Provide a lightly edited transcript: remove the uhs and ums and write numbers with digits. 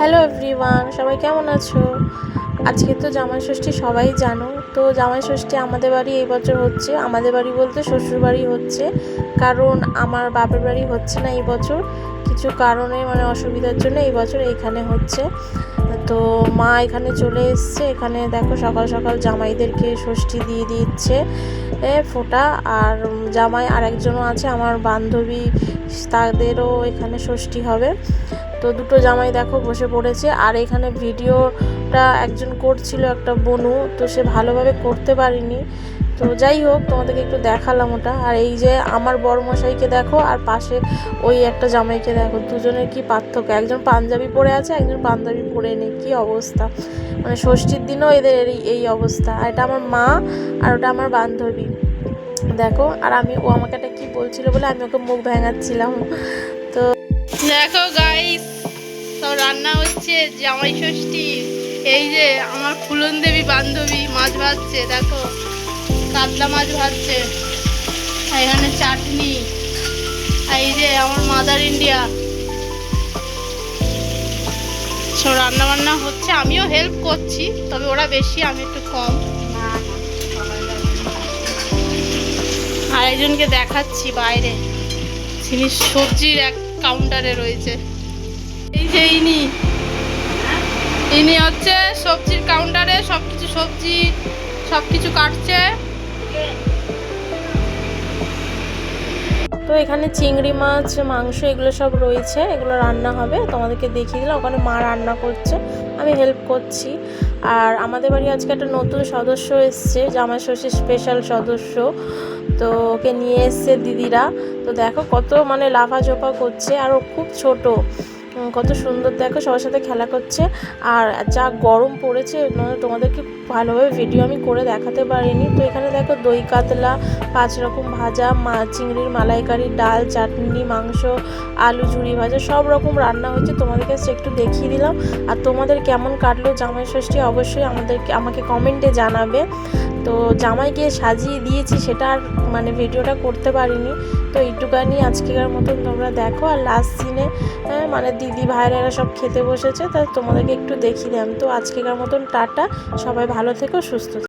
Hello everyone, সবাই কেমন আছো? আজকে তো জামাই ষষ্ঠী, সবাই জানো। তো জামাই ষষ্ঠী আমাদের বাড়ি এই বছর হচ্ছে। আমাদের বাড়ি বলতে শ্বশুর বাড়ি হচ্ছে, কারণ আমার বাপের বাড়ি হচ্ছে না এই বছর। কিছু কারণে মানে অসুবিধার জন্য এই বছর এইখানে হচ্ছে। তো মা এখানে চলে এসছে। এখানে দেখো সকাল সকাল জামাইদেরকে ষষ্ঠী দিয়ে দিচ্ছে ফোঁটা। আর জামাই আর একজনও আছে আমার বান্ধবী, তাদেরও এখানে ষষ্ঠী হবে। তো দুটো জামাই দেখো বসে পড়েছে। আর এখানে ভিডিওটা একজন করছিল, একটা বনু, তো সে ভালোভাবে করতে পারিনি। তো যাই হোক, তোমাদেরকে একটু দেখালাম ওটা। আর এই যে আমার বড়মশাইকে দেখো, আর পাশে ওই একটা জামাইকে দেখো, দুজনের কি পার্থক্য। একজন পাঞ্জাবি পরে আছে, একজন পাঞ্জাবি পরে নেই। কি অবস্থা, মানে ষষ্ঠীর দিনও এদের এই অবস্থা। আর এটা আমার মা, আর ওটা আমার বান্ধবী দেখো। আর ও আমাকে একটা কি বলছিল বলে আমি ওকে মুখ ভেঙাচ্ছিলাম। তো দেখো গাইস, সব রান্না হচ্ছে জামাই ষষ্ঠী। এই যে আমার ফুলন দেবী বান্ধবী মাছ ভাজছে, দেখো কাতলা মাছ ভাজছে। আর এখানে চাটনি। আর এই যে আমার মাদার ইন্ডিয়া, সব রান্না বান্না হচ্ছে। আমিও হেল্প করছি, তবে ওরা বেশি, আমি একটু কম। আর একজনকে দেখাচ্ছি বাইরে, তিনি সবজির এক কাউন্টারে রয়েছে। এই যে ইনি হচ্ছে সবজির কাউন্টারে সবজি সবকিছু কাটছে। তো এখানে চিংড়ি মাছ, মাংস এগুলো সব রয়েছে, এগুলো রান্না হবে। তোমাদেরকে দেখিয়ে দিলাম, ওখানে মা রান্না করছে, আমি হেল্প করছি। আর আমাদের বাড়ি আজকে একটা নতুন সদস্য এসছে, জামাই ষষ্ঠীর স্পেশাল সদস্য। তো ওকে নিয়ে এসছে দিদিরা। তো দেখো কত মানে লাফাঝোপা করছে, আর ও খুব ছোট, কত সুন্দর দেখো, সবার সাথে খেলা করছে। আর যা গরম পড়েছে, তোমাদেরকে ভালোভাবে ভিডিও আমি করে দেখাতে পারিনি। তো এখানে দেখো দই কাতলা, 5 রকম ভাজা, চিংড়ির মালাইকারি, ডাল, চাটনি, মাংস, আলু ঝুরি ভাজা, সব রকম রান্না হয়েছে। তোমাদেরকে একটু দেখিয়ে দিলাম। আর তোমাদের কেমন কাটলো জামাই ষষ্ঠী অবশ্যই আমাকে কমেন্টে জানাবে। তো জামাইকে সাজিয়ে দিয়েছি, সেটা আর মানে ভিডিওটা করতে পারিনি। তো এইটুকানি আজকেকার মতন তোমরা দেখো। আর লাস্ট সিনে মানে দিদি ভাইরা এরা সব খেতে বসেছে, তাই তোমাদেরকে একটু দেখিয়ে দিলাম। তো আজকেকার মতন টাটা, সবাই ভালো থেকো, সুস্থ থেকো।